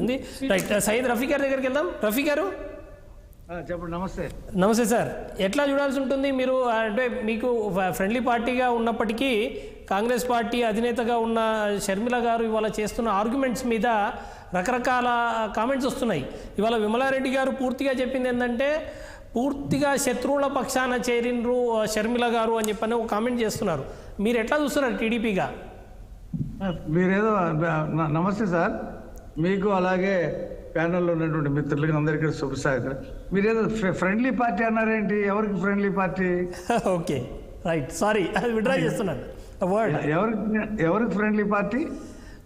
ఉంది. రైట్, సయ్యద్ రఫీ గారి దగ్గరికి వెళ్దాం. రఫీ గారు చెప్పండి. నమస్తే. నమస్తే సార్. ఎట్లా చూడాల్సి ఉంటుంది మీరు? అంటే మీకు ఫ్రెండ్లీ పార్టీగా ఉన్నప్పటికీ కాంగ్రెస్ పార్టీ అధినేతగా ఉన్న షర్మిల గారు ఇవాళ చేస్తున్న ఆర్గ్యుమెంట్స్ మీద రకరకాల కామెంట్స్ వస్తున్నాయి. ఇవాళ విమలారెడ్డి గారు పూర్తిగా చెప్పింది ఏంటంటే పూర్తిగా శత్రువుల పక్షాన చేరినరు షర్మిల గారు అని చెప్పని ఒక కామెంట్ చేస్తున్నారు. మీరు ఎట్లా చూస్తున్నారు టీడీపీగా? మీరేదో నమస్తే సార్, మీకు అలాగే ప్యానెల్లో ఉన్నటువంటి మిత్రులకి అందరికీ శుభసాగర్. మీరేదో ఫ్రెండ్లీ పార్టీ అన్నారేంటి? ఎవరికి friendly party? Okay, right, sorry, అది విడ్రా చేస్తున్నాను వర్డ్. ఎవరికి ఫ్రెండ్లీ పార్టీ?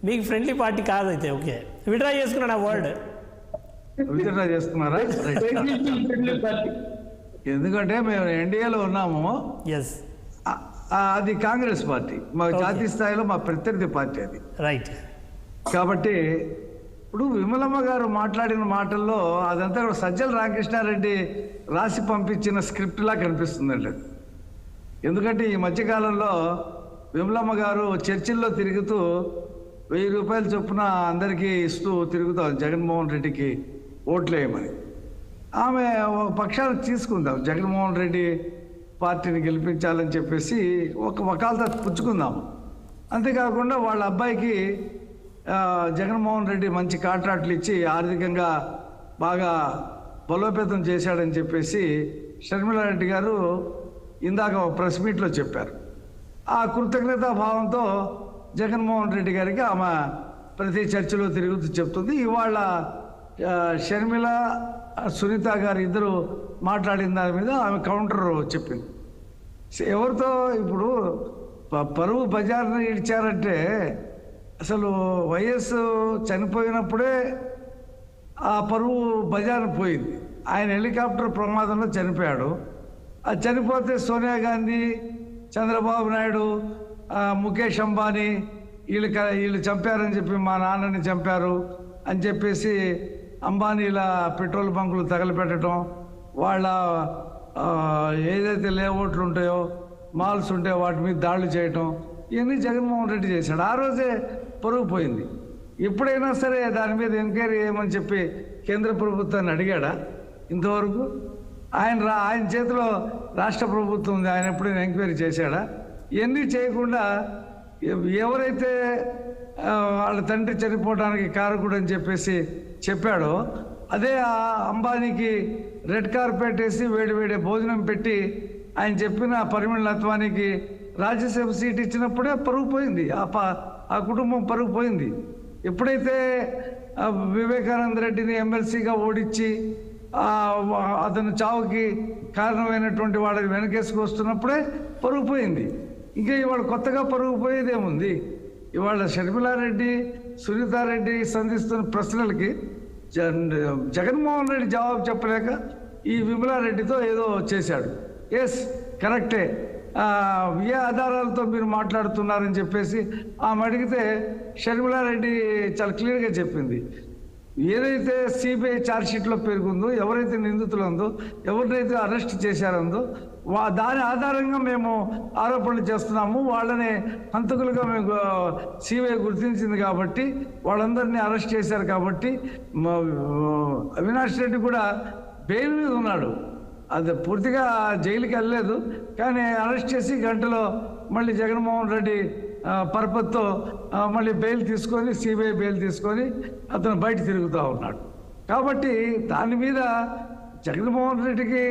మీకు ఫ్రెండ్లీ పార్టీ కాదైతే ఓకే, విడ్రా చేసుకున్నాను ఆ వర్డ్. విత్డ్రా చేసుకున్నారా? ఎందుకంటే మేము ఎన్డీఏలో ఉన్నాము. ఎస్, అది కాంగ్రెస్ పార్టీ, మా జాతీయ స్థాయిలో మా ప్రత్యర్థి పార్టీ అది. రైట్. కాబట్టి ఇప్పుడు విమలమ్మ గారు మాట్లాడిన మాటల్లో అదంతా కూడా సజ్జల రామకృష్ణారెడ్డి రాసి పంపించిన స్క్రిప్ట్లా కనిపిస్తుందండి. ఎందుకంటే ఈ మధ్యకాలంలో విమలమ్మ గారు చర్చిల్లో తిరుగుతూ 1000 రూపాయల చొప్పున అందరికీ ఇస్తూ తిరుగుతాం జగన్మోహన్ రెడ్డికి ఓట్లు వేయమని. ఆమె పక్షాలు తీసుకుందాం, జగన్మోహన్ రెడ్డి పార్టీని గెలిపించాలని చెప్పేసి ఒక వకాలత పుచ్చుకుందాం. అంతేకాకుండా వాళ్ళ అబ్బాయికి జగన్మోహన్ రెడ్డి మంచి కాంట్రాక్ట్లు ఇచ్చి ఆర్థికంగా బాగా బలోపేతం చేశాడని చెప్పేసి షర్మిలారెడ్డి గారు ఇందాక ప్రెస్ మీట్లో చెప్పారు. ఆ కృతజ్ఞతా భావంతో జగన్మోహన్ రెడ్డి గారికి ఆమె ప్రతి చర్చలో తిరుగుతూ చెప్తుంది. ఇవాళ షర్మిల, సునీత గారు ఇద్దరు మాట్లాడిన దాని మీద ఆమె కౌంటర్ చెప్పింది. ఎవరితో ఇప్పుడు పరువు బజార్ని ఇచ్చారంటే అసలు వైఎస్ చనిపోయినప్పుడే ఆ పరువు బజార్ని పోయింది. ఆయన హెలికాప్టర్ ప్రమాదంలో చనిపోయాడు. అది చనిపోతే సోనియా గాంధీ, చంద్రబాబు నాయుడు, ముఖేష్ అంబానీ వీళ్ళు చంపారని చెప్పి మా నాన్నని చంపారు అని చెప్పేసి అంబానీల పెట్రోల్ బంకులు తగలపెట్టడం, వాళ్ళ ఏదైతే లేఅవుట్లు ఉంటాయో మాల్స్ ఉంటాయో వాటి మీద దాడులు చేయటం, ఇవన్నీ జగన్మోహన్ రెడ్డి చేశాడు. ఆ రోజే పరుగు పోయింది. ఎప్పుడైనా సరే దాని మీద ఎంక్వైరీ చేయమని చెప్పి కేంద్ర ప్రభుత్వాన్ని అడిగాడా ఇంతవరకు? ఆయన చేతిలో రాష్ట్ర ప్రభుత్వం ఉంది, ఆయన ఎప్పుడైనా ఎంక్వైరీ చేశాడా? ఇవన్నీ చేయకుండా ఎవరైతే వాళ్ళ తండ్రి చనిపోవడానికి కారకుడు అని చెప్పేసి చెప్పాడో అదే ఆ అంబానీకి రెడ్ కార్పెట్ వేసి వేడి భోజనం పెట్టి ఆయన చెప్పిన పరిమళ అత్వానికి రాజ్యసభ సీట్ ఇచ్చినప్పుడే పరుగు పోయింది. ఆ కుటుంబం పరుగు పోయింది. ఎప్పుడైతే వివేకానంద రెడ్డిని ఎమ్మెల్సీగా ఓడించి అతను చావుకి కారణమైనటువంటి వాళ్ళకి వెనకేసుకు వస్తున్నప్పుడే పరుగు పోయింది. ఇంకా ఇవాళ కొత్తగా పరుగు పోయేదేముంది? ఇవాళ షర్మిలారెడ్డి, సునీతారెడ్డి సంధిస్తున్న ప్రశ్నలకి జగన్మోహన్ రెడ్డి జవాబు చెప్పలేక ఈ విమలారెడ్డితో ఏదో చేశాడు. ఎస్, కరెక్టే, ఏ ఆధారాలతో మీరు మాట్లాడుతున్నారని చెప్పేసి ఆమె అడిగితే షర్మిలారెడ్డి చాలా క్లియర్గా చెప్పింది. ఏదైతే సిబిఐ ఛార్జ్షీట్లో పేర్కొందో, ఎవరైతే నిందితులు ఉందో, ఎవరినైతే అరెస్ట్ చేశారందో దాని ఆధారంగా మేము ఆరోపణలు చేస్తున్నాము. వాళ్ళని హంతకులుగా మేము సిబిఐ గుర్తించింది కాబట్టి వాళ్ళందరినీ అరెస్ట్ చేశారు కాబట్టి అవినాష్ రెడ్డి కూడా బెయిల్ మీద ఉన్నాడు. అది పూర్తిగా జైలుకి వెళ్ళలేదు, కానీ అరెస్ట్ చేసి గంటలో మళ్ళీ జగన్మోహన్ రెడ్డి పర్పత్తో మళ్ళీ బెయిల్ తీసుకొని, సిబిఐ బెయిల్ తీసుకొని అతను బయట తిరుగుతూ ఉన్నాడు. కాబట్టి దాని మీద జగన్మోహన్ రెడ్డికి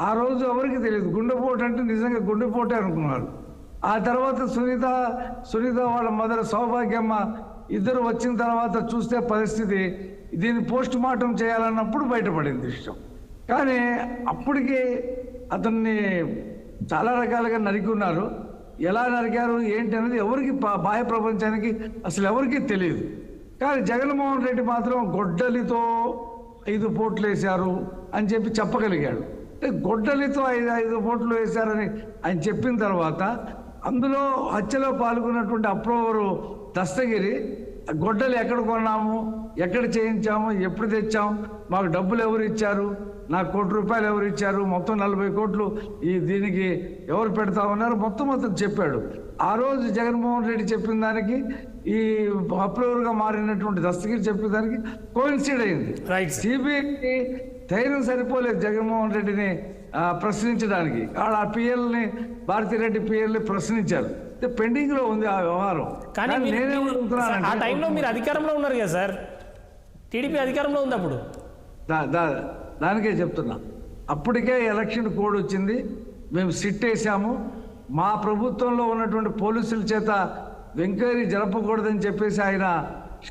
ఆ రోజు ఎవరికి తెలియదు. గుండెపోటు అంటే నిజంగా గుండెపోటే అనుకున్నారు. ఆ తర్వాత సునీత వాళ్ళ మదర్ సౌభాగ్యమ్మ ఇద్దరు వచ్చిన తర్వాత చూస్తే పరిస్థితి దీన్ని పోస్ట్ మార్టం చేయాలన్నప్పుడు బయటపడింది విషయం. కానీ అప్పటికి అతన్ని చాలా రకాలుగా నరికి ఎలా నరికారు ఏంటి అనేది ఎవరికి బాహ్య ప్రపంచానికి అసలు ఎవరికీ తెలియదు. కానీ జగన్మోహన్ రెడ్డి మాత్రం గొడ్డలితో 5 పోట్లు వేశారు అని చెప్పి చెప్పగలిగాడు. అంటే గొడ్డలితో 5 పోట్లు వేశారని ఆయన చెప్పిన తర్వాత అందులో హత్యలో పాల్గొన్నటువంటి అప్రూవరు దస్తగిరి గొడ్డలి ఎక్కడ కొన్నాము, ఎక్కడ చేయించాము, ఎప్పుడు తెచ్చాం, మాకు డబ్బులు ఎవరు ఇచ్చారు, నాకు ₹1 కోటి ఎవరు ఇచ్చారు, మొత్తం 40 కోట్లు దీనికి ఎవరు పెడతామన్నారు, మొత్తం చెప్పాడు. ఆ రోజు జగన్మోహన్ రెడ్డి చెప్పిన దానికి ఈ అప్రూవర్గా మారినటువంటి దస్తగిరి చెప్పిన దానికి కోయిన్సైడ్ అయింది. సిబిఐకి ధైర్యం సరిపోలేదు జగన్మోహన్ రెడ్డిని ప్రశ్నించడానికి. ఆ పిఎల్ని భారతిరెడ్డి పిఎల్ని ప్రశ్నించారు. పెండింగ్ లో ఉంది ఆ వ్యవహారం. కానీ ఆ టైంలో మీరు అధికారంలో ఉన్నారు కదా సార్, టీడీపీ అధికారంలో ఉంది అప్పుడు. దానికే చెప్తున్నా, అప్పటికే ఎలక్షన్ కోడ్ వచ్చింది, మేము సిట్ వేసాము. మా ప్రభుత్వంలో ఉన్నటువంటి పోలీసుల చేత ఎంక్వైరీ జరపకూడదని చెప్పేసి ఆయన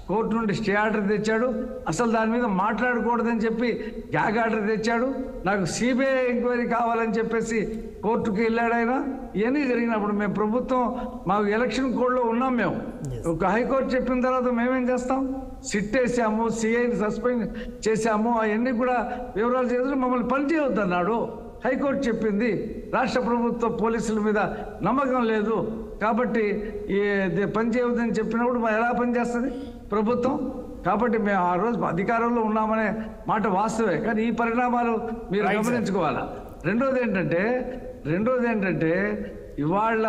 కోర్టు నుండి స్టే ఆర్డర్ తెచ్చాడు. అసలు దాని మీద మాట్లాడకూడదని చెప్పి గ్యాగ్ ఆర్డర్ తెచ్చాడు. నాకు సిబిఐ ఎంక్వైరీ కావాలని చెప్పేసి కోర్టుకి వెళ్ళాడు ఆయన. ఇవన్నీ జరిగినప్పుడు మేము ప్రభుత్వం, మాకు ఎలక్షన్ కోడ్లో ఉన్నాం. మేము ఒక హైకోర్టు చెప్పిన తర్వాత మేమేం చేస్తాం, సిట్ వేసాము, సిఐని సస్పెండ్ చేశాము, అవన్నీ కూడా వివరాలు చేసి మమ్మల్ని పని చేయవద్దన్నాడు. హైకోర్టు చెప్పింది రాష్ట్ర ప్రభుత్వ పోలీసుల మీద నమ్మకం లేదు కాబట్టి పని చేయవద్దని చెప్పినప్పుడు ఎలా పనిచేస్తుంది ప్రభుత్వం? కాబట్టి మేము ఆ రోజు అధికారంలో ఉన్నామనే మాట వాస్తవే, కానీ ఈ పరిణామాలు మీరు గమనించుకోవాలా. రెండోది ఏంటంటే ఇవాళ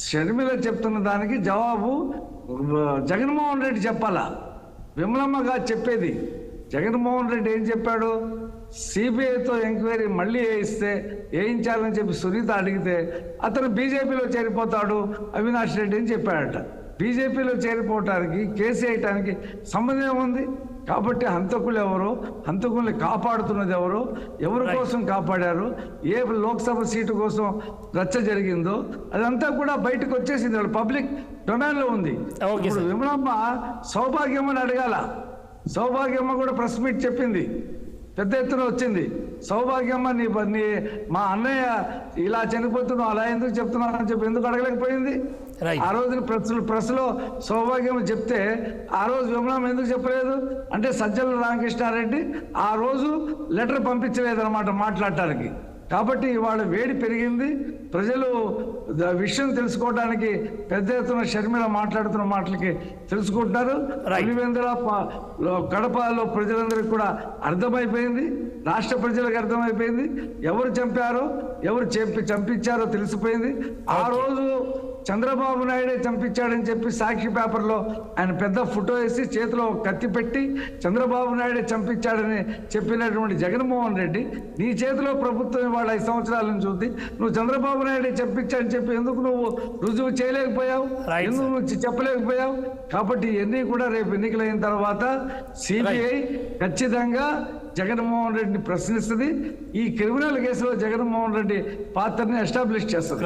షర్మిల చెప్తున్న దానికి జవాబు జగన్మోహన్ రెడ్డి చెప్పాలా. విమలమ్మగా చెప్పేది జగన్మోహన్ రెడ్డి ఏం చెప్పాడు, సిబిఐతో ఎంక్వైరీ మళ్ళీ వేయించాలని చెప్పి సునీత అడిగితే అతను బీజేపీలో చేరిపోతాడు అవినాష్ రెడ్డి అని చెప్పాడట. బీజేపీలో చేరిపోవటానికి, కేసు వేయటానికి సంబంధం ఉంది. కాబట్టి హంతకులు ఎవరో, హంతకుల్ని కాపాడుతున్నది ఎవరో, ఎవరి కోసం కాపాడారు, ఏ లోక్సభ సీటు కోసం రచ్చ జరిగిందో అదంతా కూడా బయటకు వచ్చేసింది, వాళ్ళు పబ్లిక్ డొమైన్లో ఉంది. ఇప్పుడు విమలమ్మ సౌభాగ్యమని అడగాల. సౌభాగ్యమ్మ కూడా ప్రెస్ మీట్ చెప్పింది, పెద్ద ఎత్తున వచ్చింది. సౌభాగ్యమ్మ నీ మా అన్నయ్య ఇలా చనిపోతున్నావు, అలా ఎందుకు చెప్తున్నావు అని చెప్పి ఎందుకు అడగలేకపోయింది? ఆ రోజున ప్రెస్లో సౌభాగ్యమ్మ చెప్తే ఆ రోజు విమలమ్మ ఎందుకు చెప్పలేదు అంటే సజ్జల రామకృష్ణారెడ్డి ఆ రోజు లెటర్ పంపించలేదన్నమాట మాట్లాడటానికి. కాబట్టి ఇవాళ వేడి పెరిగింది, ప్రజలు విషయం తెలుసుకోవడానికి పెద్ద ఎత్తున షర్మిల మాట్లాడుతున్న మాటలకి తెలుసుకుంటున్నారు. పులివెందుల కడపలో ప్రజలందరికీ కూడా అర్థమైపోయింది, రాష్ట్ర ప్రజలకు అర్థమైపోయింది, ఎవరు చంపారో, ఎవరు చంపించారో తెలిసిపోయింది. ఆ రోజు చంద్రబాబు నాయుడే చంపించాడని చెప్పి సాక్షి పేపర్లో ఆయన పెద్ద ఫోటో వేసి చేతిలో కత్తి పెట్టి చంద్రబాబు నాయుడే చంపించాడని చెప్పినటువంటి జగన్మోహన్ రెడ్డి, నీ చేతిలో ప్రభుత్వం ఇవాళ 5 సంవత్సరాల నుంచి ఉంది, నువ్వు చంద్రబాబు నాయుడే చంపించాడని చెప్పి ఎందుకు నువ్వు రుజువు చేయలేకపోయావు, ఎందుకు నువ్వు చెప్పలేకపోయావు? కాబట్టి ఇవన్నీ కూడా రేపు ఎన్నికలైన తర్వాత సిబిఐ ఖచ్చితంగా జగన్మోహన్ రెడ్డిని ప్రశ్నిస్తుంది. ఈ క్రిమినల్ కేసులో జగన్మోహన్ రెడ్డి పాత్రని ఎస్టాబ్లిష్ చేస్తుంది.